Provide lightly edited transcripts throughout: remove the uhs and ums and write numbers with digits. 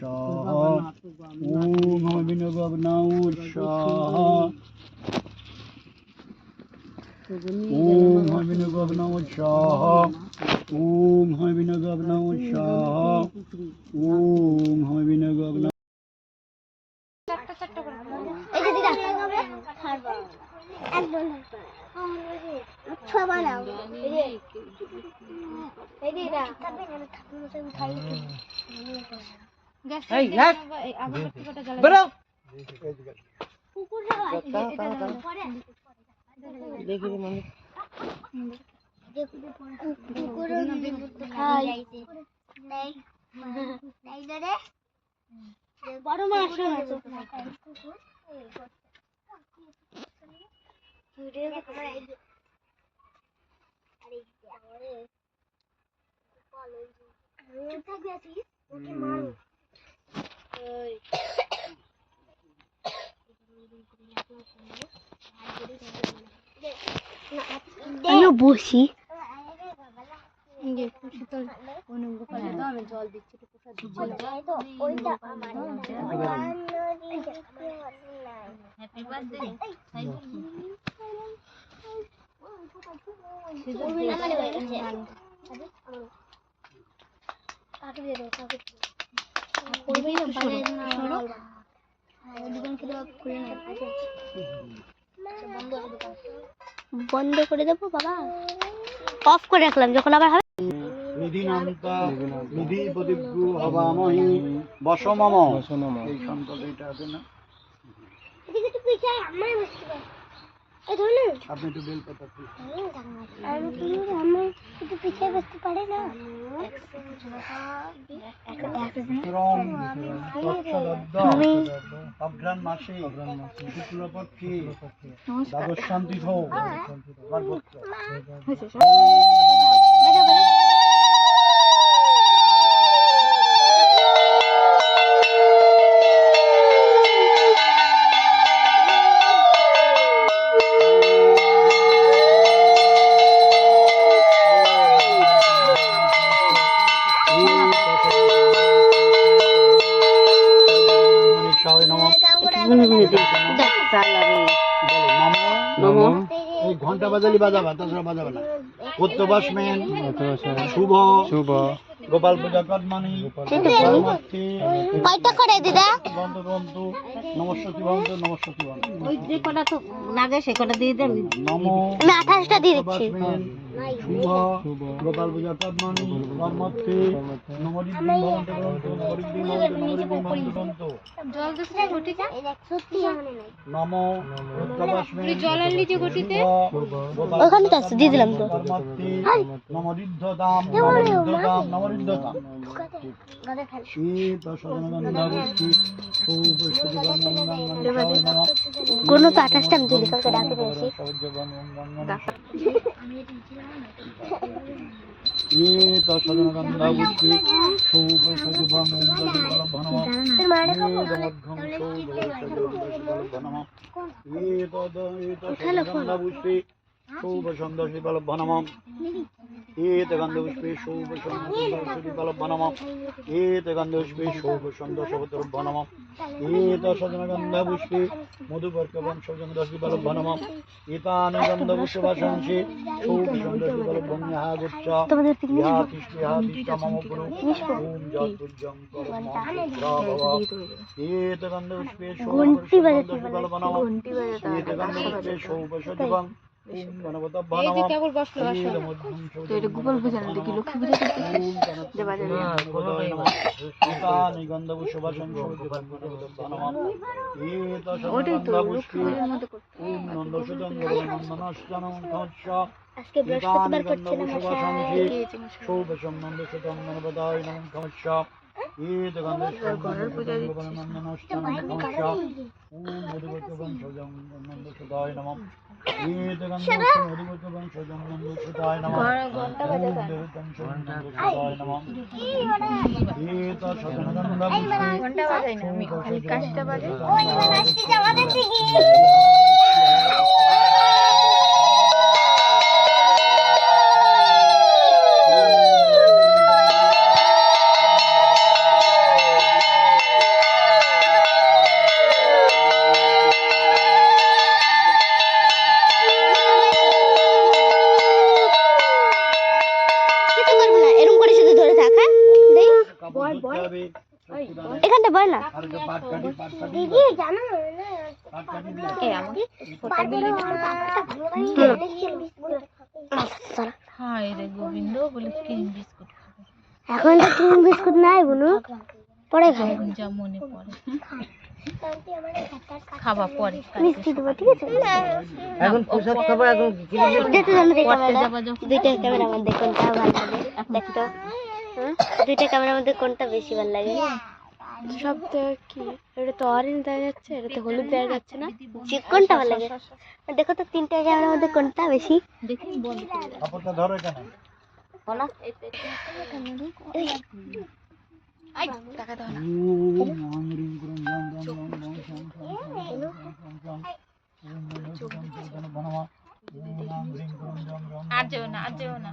स्वाहा ओम अभिनवगनाउ स्वाहा ओम अभिनवगनाउ स्वाहा ओम अभिनवगनाउ स्वाहा ओम अभिनवगनाउ বড় মাছ বসি জল দিচ্ছি বন্ধ করে দেবো বাবা, অফ করে রাখলাম, যখন আবার হবে নিধিনান্তা নিধি প্রতিজ্ঞু হবামহি বসমম এই সংকল্পটা আছে না, আপনি একটু বেল পাতা একটু পিছিয়ে বসতে পারে না। অঘ্রাণ মাসে শুক্লপক্ষে দ্বাদশ শান্তি হোক ঘন্টা বাজালি বাজাবা, তাছাড়া বাজাবে না। প্রত্যবাসমেন শুভ শুভ গোপাল পূজা কর্মানি কয়টা করে দিদা বন্ধু বন্ধু নমস্বতী বন্ধু নমস্বতী বন্ধু ওই যে কটা তো লাগে সে কটা দিয়ে দেন। নমো আমি 28টা দিয়ে দিচ্ছি। শুভ গোপাল পূজা কর্মানি কর্মর্থে নমরিদ্ধিং ভবন্ত ভবন্ত নমরিদ্ধিং ভবন্ত নমরিদ্ধিং ভবন্ত ভবন্ত জল দিছেন ঘটিটা সত্যি জানে নাই। নমো প্রত্যবাসমেন জল আনলি যে ঘটিতে ওখানে তো আছে দিয়ে দিলাম তো। কর্মর্থে নমরিদ্ধতাম নমরিদ্ধতাম নমরিদ্ধতাম কোনো তো 28টা আমি দিলি কালকে ডাকে দিয়েছি। সৌভ সন্দর্শী বলভ নমঃ এত গন্ধপুষ্পে সৌভ সন্দর্শী বলভ নমঃ এত গন্ধপুষ্পে সৌভ সন্দর্শবতরভ নমঃ এত সজনগন্ধপুষ্পে মধুপর্ক বংশজনদর্শী বলভ নমঃ এতানি গন্ধপুষ্পবাসাংশে সৌভ সন্দর্শী বলভ ন্যাহাগুচ্ছ ইহা তিষ্ঠি ইহা তিষ্ঠা মম গুরু ওম যৎপুজ্যং পরমং এত গন্ধপুষ্পে সৌভ সন্দর্শী বলভ নমঃ এত গন্ধপুষ্পে সৌভ সজীবং কেবল বসলো তো এটা গোপাল পূজা না দেখি লক্ষ্মী পূজা করতেছে বাজারে নিগন্ধ পুষ্পবাসন ওটাই তো লক্ষ্মী পূজার মধ্যে করতে ওম নন্দসুতং নন্দনাশ্চনং তৎস আজকে বৃহস্পতিবার করছে না সৌভসং নন্দসুতং নর্বদায় নমঃ তৎস এত গন্ধপুষ্পবাসন নন্দনাশ্চনং তৎস ওম মধুবর্কবং সজং নন্দসুতায় নমঃ এত গন্ধপুষ্পবং সজং নন্দসুতায় নমঃ ওম দেবতং সজং নন্দসুতায় নমঃ এত সজনগন্ধপুষ্পে ঘন্টা বাজাই না আমি খালি কাশটা বাজাই ওই নাচতে আমাদের দিকে এখানটা বল না আর যে পাট কাটি দিদি জানো না পাট কাটি এই আমাকে ফটো দিলে হায় রে গোবিন্দ বলে ক্রিম বিস্কুট খাবে এখন তো ক্রিম বিস্কুট নাই বুনু পরে খাই এখন যা মনে পড়ে খাবা পরে মিষ্টি দেবো ঠিক আছে এখন প্রসাদ খাবো এখন যেতে জানো পড়তে যাবা যখন দুইটা ক্যামেরার মধ্যে কোনটা ভালো লাগে দেখতো দুইটা ক্যামেরার মধ্যে কোনটা বেশি ভালো লাগে সব তো কি এটা তো অরেঞ্জ দেখা যাচ্ছে এটা তো হলুদ দেখা যাচ্ছে না কোনটা ভালো লাগে দেখো তো তিনটা ক্যামেরার মধ্যে কোনটা বেশি দেখি বল কাপড়টা ধরে কেন বলো আই টাকা দাও না আর যেও না আর যেও না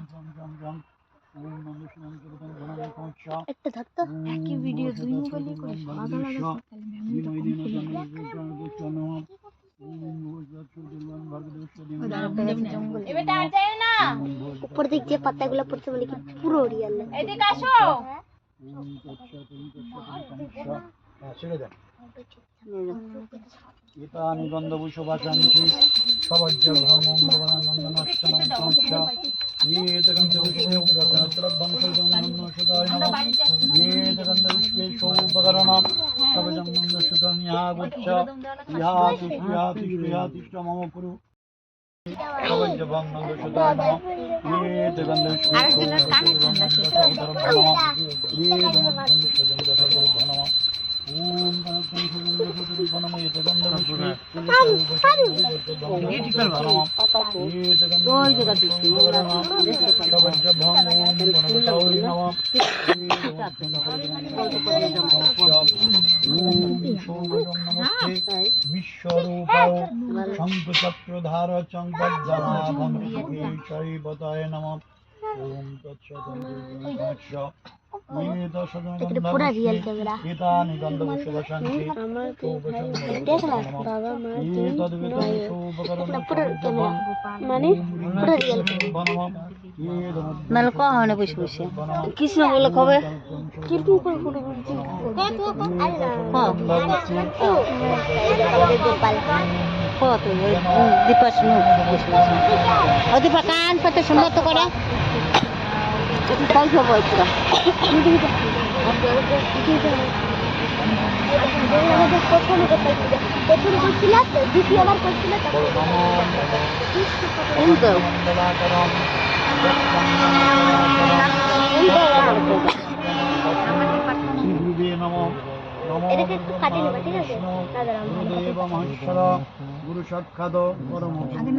একটা ধরতো একই ভিডিও দুই মোবাইলে করে আলাদা আলাদা এবারে আর যেও না উপর দিক যে পাতাগুলো পড়ছে মানে কি পুরো রিয়েল লাগে এদিকে আসো ছেড়ে দেন এতানি গন্ধভূষবাচাঞ্চি সবজ্জ ভ্রমঙ্গবনানন্দনাষ্টমং সংখ্যা येतगन्धविश्वेश्वरतनत्रबंशजन्मन्नोषदाय नमः येतगन्धविश्वेश्वरोपकरणं सवजन्मन्नोषदं यागच्छ यातिष्ठ मम पुरु सवज्जभंगनोषदाय नमः येतगन्धविश्वेश्वरतनत्रबंशजन्मन्नोषदाय नमः ओम विश्वरूपाय शंखचक्रधार चंपज्जनाभं शैवताय नमः ओम तत्सत् এটা পুরো রিয়েল ক্যামেরা পুরো ক্যামেরা মানে পুরো রিয়েল নাহলে কখন বসে বসে কৃষ্ণ বলে কবে কিরকম করে ফটো করছি কত দীপা শুনো ও দীপা কান পাতে সুন্দর তো করে তাই খাবো পুরা দ্বিতীয়বার করছিল এটাকে একটু কাটিয়ে নেবা ঠিক আছে গুরুদেব মহেশ্বর গুরু সাক্ষাৎ পরম এখন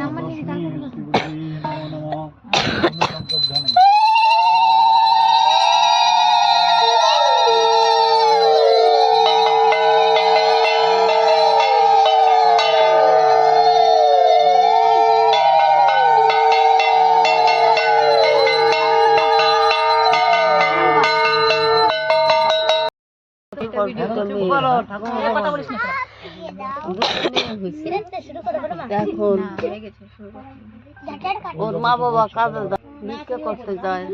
ওর মা বাবা কাজে ভিক্ষা করতে যায়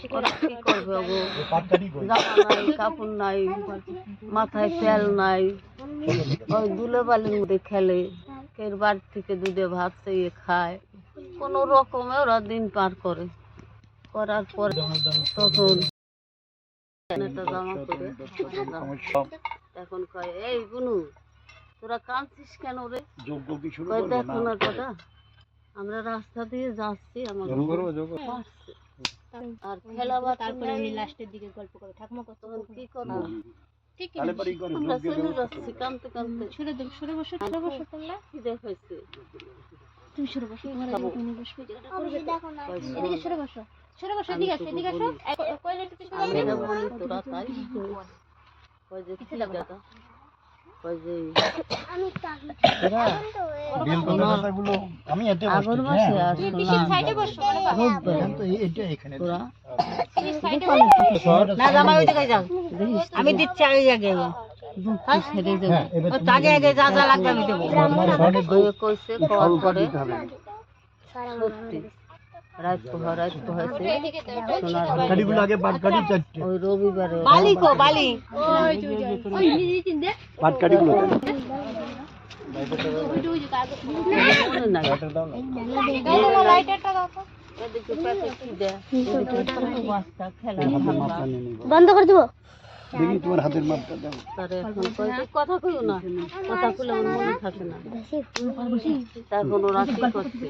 ওরা কি করবে গো জামা নাই কাপড় নাই মাথায় তেল নাই ওই দুলে বালির মধ্যে খেলে কের বাড়ি থেকে দুধে ভাত চেয়ে খায় কোনো রকমে ওরা দিন পার করে করার পর তখন একটা জামা করে এখন কয় এই বুনু তোরা কাঁদছিস কেন রে দেখো না কথা আমরা রাস্তা দিয়ে যাচ্ছি আমার আর খেলাবার তারপরে আমি লাস্টের দিকে গল্প করে ঠাকুমা কত কি করবো ঠিক আমরা চলে যাচ্ছি কাঁদতে কাঁদতে সরে বসো তোমরা কি দেখাইছে তুমি সরে বসো তুমি বসবে দেখো না এদিকে সরে বসো এদিকে আসো কইলে একটু তোরা তাই কই যে কি দাদা কই যে আমি এতে আগর মাসে সাইডে বসো তো এটা এখানে না জামাই ওই জায়গায় যাও আমি দিচ্ছি আগে আগে ছেড়ে দেবো আগে আগে যা যা লাগবে আমি দেবো কইছে কল করে সত্যি রাত পোহাইছে সোনার কাঠিগুলো আগে পাট কাঠি চারটে ওই রবিবারে পাটকাঠিগুলো মনে নাই এদিকে পেটে খিদে এদিকে বাচ্চা খেলা বন্ধ করে দিব দেখি তোমার হাতের মাপটা দাও তার এখন কইতে কথা কইও না কথা কইলে আমার মনে থাকে না তখন ওরা কি করছে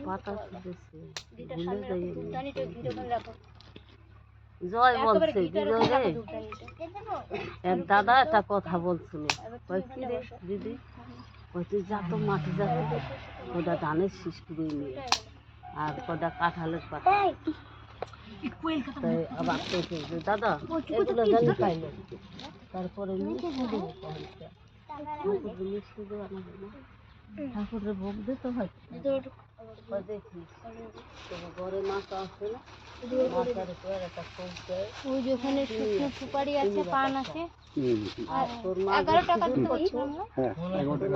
পাতা দিচ্ছে জয় বলছে বিজয় রে এক দাদা একটা কথা বলছিল কই কি রে দিদি কই তুই যা তো মাঠে যা ওটা ধানের শীষ করে নিয়ে আর কটা কাঁঠালের পাতা তাই আবার কইছে যে দাদা এগুলো জানি পাইলো তারপরে মিষ্টি দেবো মিষ্টি দেওয়া না ঠাকুরের ভোগ দিতে হয় দেখি ঘরে মাছ আছে না মাছের উপর একটা ফোক দেয় ওই যে ওখানে শুকনো সুপারি আছে পান আছে আর তোর মা 11 টাকা দিচ্ছি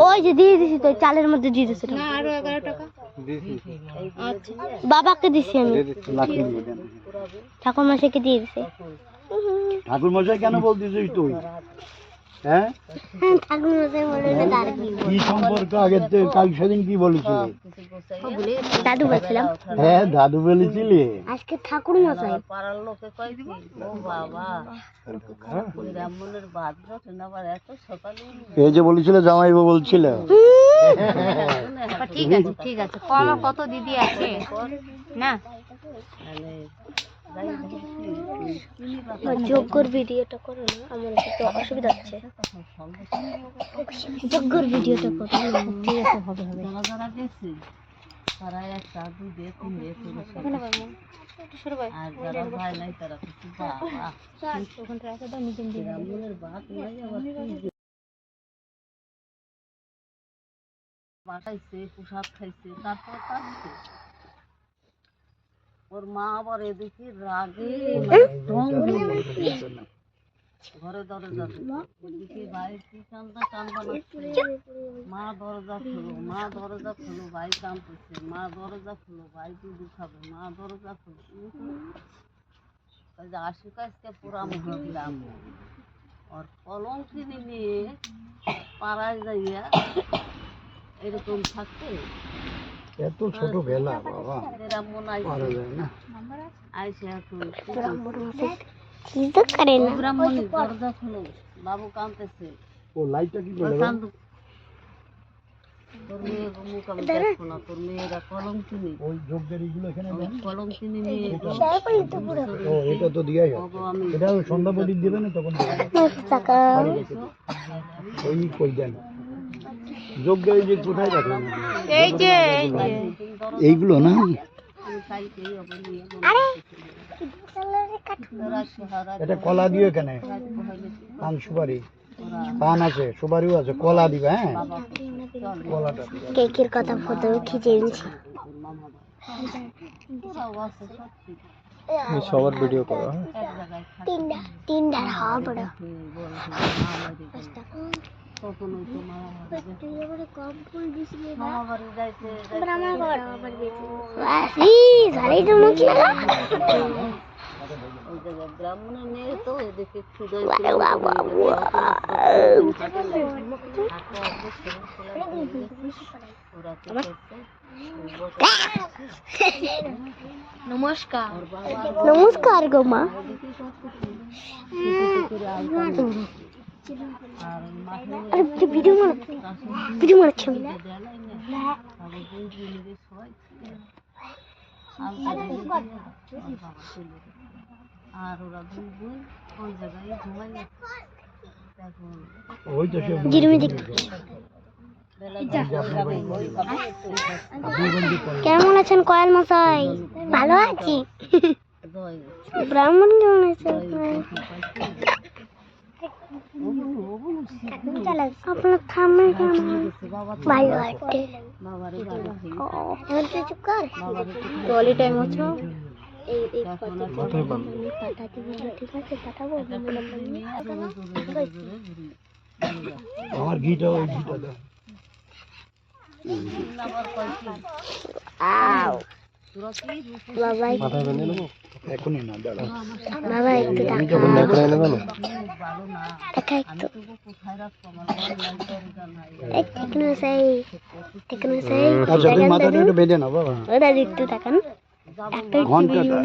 ওই যে দিয়ে দিছি তো চালের মধ্যে দিয়ে দিছি না আরো 11 টাকা আচ্ছা বাবাকে দিছি আমি ঠাকুর মশাইকে দিয়ে দিছি ঠাকুর মশাই কেন বলতেছিস তুই হ্যাঁ ঠাকুর মশাই বলে তার কি সম্পর্ক আগে কাল সেদিন কি বলেছিলি দাদু বলছিলাম হ্যাঁ দাদু বলেছিলি আজকে ঠাকুর মশাই পাড়ার লোকে কয় কি ও বাবা ব্রাহ্মণের ভাত রটে না আবার এত সকালে এই যে বলেছিল জামাইবাবু বলছিল ঠিক আছে কম কত দিদি আছে না যোগ্যর ভিডিওটা করো না আমার একটু অসুবিধা হচ্ছে যোগ্যর ভিডিওটা করো ঠিক আছে হবে যারা যারা গেছে তারা একটা দুধে তিনটে আর যারা যায় নাই তারা কিছু বাবা ব্রাহ্মণের ভাত নাই আবার বাটাইছে প্রসাদ খাইছে তারপর কাটছে ওর মা আবার এদিকে রাগে ঘরে দরজা এদিকে ভাই কি কান্দা মা দরজা খুলো ভাই কাঁদতেছে মা দরজা খুলো ভাই দুধ খাবে মা দরজা খুলো আশি কাজকে পুরা মুখে দিলাম ওর কলম কিনে নিয়ে পাড়ায় যাইয়া এরকম থাকতে এত ছোট বেলা বাবা ব্রাহ্মণ পারা যায় না আইসে এখন ব্রাহ্মণ দরজা খুলো বাবু কাঁদতেছে ও লাইটটা কি করে তোর মেয়ের মুখ আমি দেখবো না তোর মেয়েরা কলম কিনে ওই যোগদের এইগুলো এখানে কলম কিনে নিয়ে ও এটা তো দিয়াই আমি এটা সন্ধ্যা প্রদীপ দিবে না তখন ওই কই দেন যোগ্য এই যে কোথায় রাখেন এই যে এইগুলো না এটা কলা দিও এখানে পান সুপারি পান আছে সুপারিও আছে কলা দিবে হ্যাঁ কলাটা কেকের কথা ফটো খিচে নিয়েছি সবার ভিডিও করো তিনটা হওয়া বড় কম ফুল দিছিলে ব্রাহ্মণের মেয়ে তো এদিকে নমস্কার নমস্কার গো মা ভিডিও মারছি আর ওরা দুই বোন ওই জায়গায় ঘুমাই এখন ওই তো সে কেমন আছেন কয়াল মশাই? ভালো আছি। ব্রাহ্মণ কেমন আছে? আপনার থামে কেমন? ভালো আছে। চুপ কর। টলি টাইম হচ্ছে। আমার ঘিটা ওই ঘিটা দাও। আও বাবাই এখনই না দাঁড়া বাবা একটু আমি টাকা যখন দেখা নেবো না টাকা একটু টেকনো সাই আচ্ছা তুমি মাথাটা একটু বেঁধে নাও বাবা ও দাদু একটু তাকান একটা ঘন্টাটা